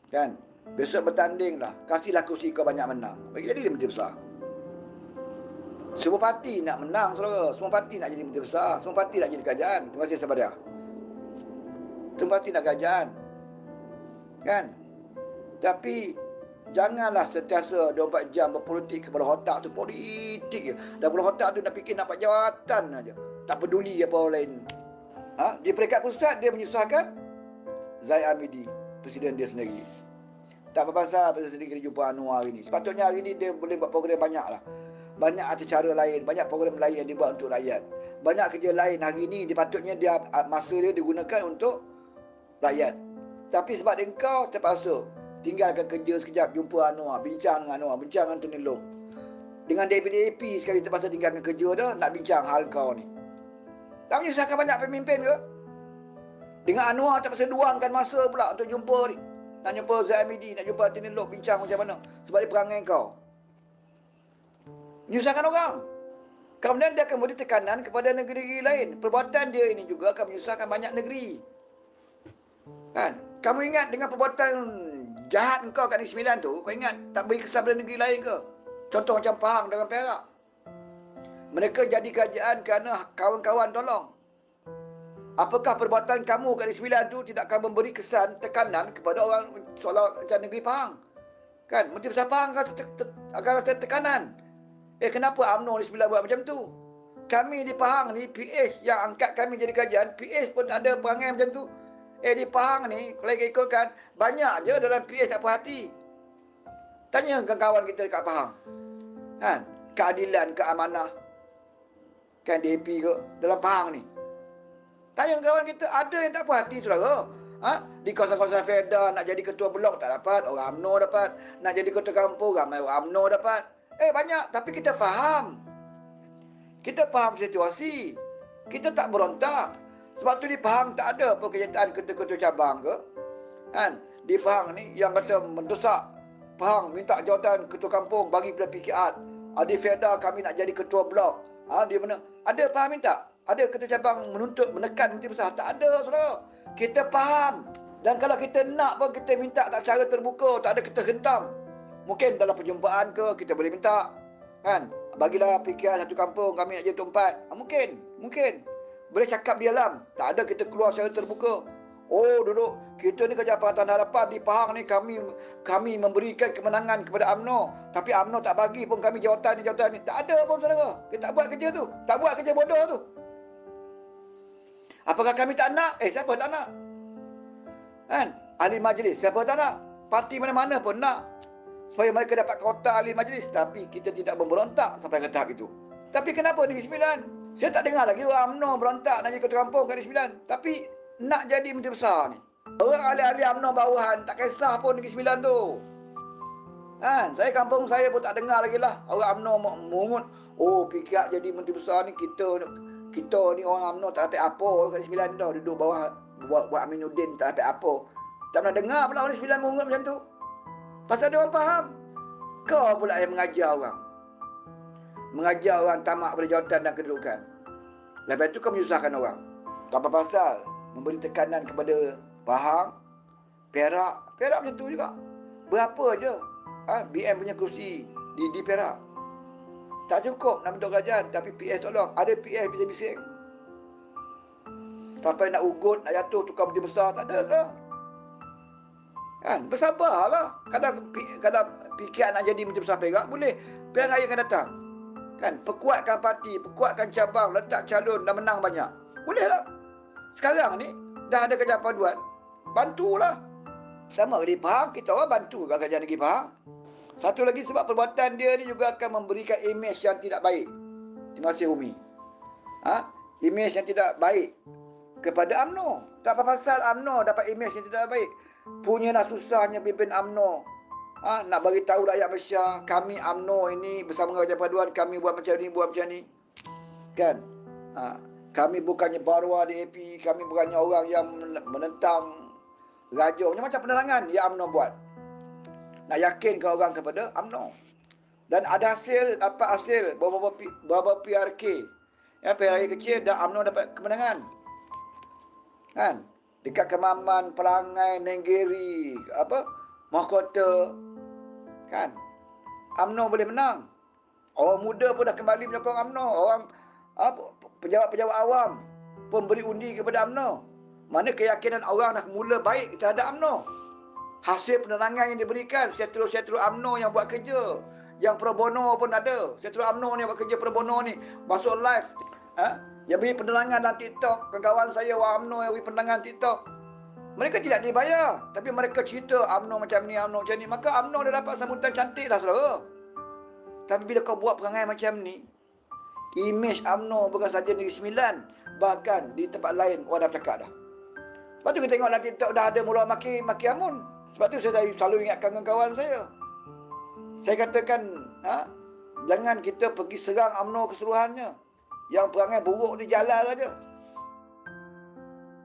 Kan? Besok bertanding lah. Kasihlah kursi kau banyak menang. Bagi jadi dia menteri besar. Semua parti nak menang, saudara. Semua parti nak jadi menteri besar. Semua parti nak jadi kerajaan. Terima kasih sahabat dia. Semua parti nak kerajaan. Kan? Tapi janganlah sentiasa 24 jam berpolitik. Kepala otak tu politik je. Dan kepala otak tu nak fikir nak dapat jawatan aja. Tak peduli apa orang lain. Di peringkat pusat dia menyusahkan Zaid Hamidi, presiden dia sendiri. Tak apa-apa presiden sendiri jumpa Anwar hari ni. Sepatutnya hari ni dia boleh buat program banyak lah. Banyak acara lain, banyak program lain yang dibuat untuk rakyat. Banyak kerja lain hari ni dipatutnya dia masa dia digunakan untuk rakyat. Tapi sebab dia engkau terpaksa tinggalkan kerja sekejap, jumpa Anwar, bincang dengan Anwar, bincang dengan Tun Long. Dengan DAP sekali terpaksa tinggalkan kerja dah nak bincang hal kau ni. Tak menyusahkan banyak pemimpin ke? Dengan Anwar terpaksa luangkan masa pula untuk jumpa ni. Nak jumpa Zaid Hamidi, nak jumpa Tun Long, bincang macam mana sebab dia perangai kau. Menyusahkan orang. Kemudian dia akan beri tekanan kepada negeri-negeri lain. Perbuatan dia ini juga akan menyusahkan banyak negeri. Kan? Kamu ingat dengan perbuatan jahat engkau kat Negeri Sembilan tu, kau ingat tak beri kesan pada negeri lain ke? Contoh macam Pahang dengan Perak. Mereka jadi kerajaan kerana kawan-kawan tolong. Apakah perbuatan kamu kat Negeri Sembilan tu tidak akan memberi kesan tekanan kepada orang seolah macam negeri Pahang? Kan? Menteri Besar Pahang akan rasa tekanan. Kenapa UMNO Negeri Sembilan buat macam tu? Kami di Pahang ni, PH yang angkat kami jadi kerajaan, PH pun tak ada perangai macam tu. Di Pahang ni, kalau ikutkan, banyak je dalam PH tak puas hati. Tanya kawan kita dekat Pahang. Kan? Keadilan, keamanah. Kan DAP ke dalam Pahang ni. Tanya kawan kita, ada yang tak puas hati, saudara. Di kawasan-kawasan Fedah, nak jadi ketua blok tak dapat, orang UMNO dapat. Nak jadi ketua kampung, ramai orang UMNO dapat. Banyak, tapi kita faham. Kita faham situasi. Kita tak berontak. Sebab tu di Pahang tak ada apa kenyataan ketua-ketua cabang ke. Kan? Di Pahang ni yang kata mendesak Pahang minta jawatan ketua kampung bagi pada PKR. Di Fedah kami nak jadi ketua blok. Di mana? Ada Pahang minta? Ada ketua cabang menuntut menekan menteri besar? Tak ada, saudara. Kita faham. Dan kalau kita nak pun kita minta tak secara terbuka, tak ada kita hentam. Mungkin dalam perjumpaan ke kita boleh minta. Kan? Bagilah PKR satu kampung kami nak jadi tempat. Mungkin. Boleh cakap di dalam. Tak ada kita keluar secara terbuka. Duduk. Kita ni kerja Pakatan Harapan di Pahang ni kami memberikan kemenangan kepada UMNO. Tapi UMNO tak bagi pun kami jawatan ni. Tak ada pun, saudara. Kita tak buat kerja tu. Tak buat kerja bodoh tu. Apakah kami tak nak? Siapa tak nak? Kan? Ahli majlis. Siapa tak nak? Parti mana-mana pun nak. Supaya mereka dapat kota ahli majlis. Tapi kita tidak memberontak sampai ke tahap itu. Tapi kenapa Negeri Sembilan? Saya tak dengar lagi orang UMNO berontak nak jadi ketua kampung kat Negeri Sembilan. Tapi nak jadi menteri besar ni. Orang ahli-ahli UMNO bawahan tak kisah pun Negeri Sembilan tu. Kan? Saya kampung saya pun tak dengar lagi lah. Orang UMNO mengut. PKR jadi menteri besar ni kita ni orang UMNO tak dapat apa kat Negeri Sembilan dah. Duduk bawah buat Aminuddin tak dapat apa. Tak pernah dengar pula orang Negeri Sembilan mengut macam tu. Pasal dia orang faham. Kau pula yang mengajar orang. Mengajar orang tamak pada jawatan dan kedudukan. Lepas itu kau menyusahkan orang. Tak apa pasal memberi tekanan kepada Pahang, Perak macam tu juga. Berapa je BM punya kursi di Perak. Tak cukup nak bentuk kerajaan. Tapi PS tolong. Ada PS bising-bising. Sampai nak ugut, nak jatuh tukar menteri besar. Tak ada lah. Kan? Bersabarlah. Kadang PKR nak jadi menteri besar Perak, boleh. Pilihan raya akan datang. Kan? Perkuatkan parti, perkuatkan cabang, letak calon dan menang banyak. Boleh lah. Sekarang ni dah ada kerajaan paduan. Bantulah. Sama di Pahang, kita orang bantu kat kerajaan negeri Pahang. Satu lagi sebab perbuatan dia ni juga akan memberikan imej yang tidak baik. Terima kasih Umi. Imej yang tidak baik kepada UMNO. Tak apa pasal UMNO dapat imej yang tidak baik. Punyalah susahnya pimpin UMNO. Nak bagi tahu rakyat Malaysia, kami UMNO ini bersama dengan kerajaan paduan, kami buat macam ni. Kan? Kami bukannya barwa DAP, kami bukannya orang yang menentang raja. Macam penerangan yang UMNO buat. Nak yakinkan orang kepada UMNO. Dan ada dapat hasil beberapa PRK. PRK kecil dan UMNO dapat kemenangan. Kan? Dekat Kemaman, Pelangai, Nenggiri, mahkota, kan? UMNO boleh menang. Orang muda pun dah kembali menyokong UMNO. Orang pejabat-pejabat awam pun beri undi kepada UMNO. Mana keyakinan orang dah mula baik terhadap UMNO. Hasil penerangan yang diberikan, setru-setru UMNO yang buat kerja, yang pro bono pun ada. Setru UMNO ni buat kerja pro bono ni, masuk live. Yang beri penerangan dalam TikTok, kawan-kawan saya orang UMNO yang beri penerangan TikTok. Mereka tidak dibayar, tapi mereka cerita UMNO macam ni, UMNO macam ni. Maka UMNO dah dapat sambutan cantik dah, saudara. Tapi bila kau buat perangai macam ni, imej UMNO bukan saja Negeri Sembilan, bahkan di tempat lain orang dah cakap dah. Sebab tu kita tengok dalam TikTok dah ada mula maki amun. Sebab tu saya selalu ingatkan kawan-kawan saya. Saya katakan, jangan kita pergi serang UMNO keseluruhannya. Yang perangai buruk ni jalan saja.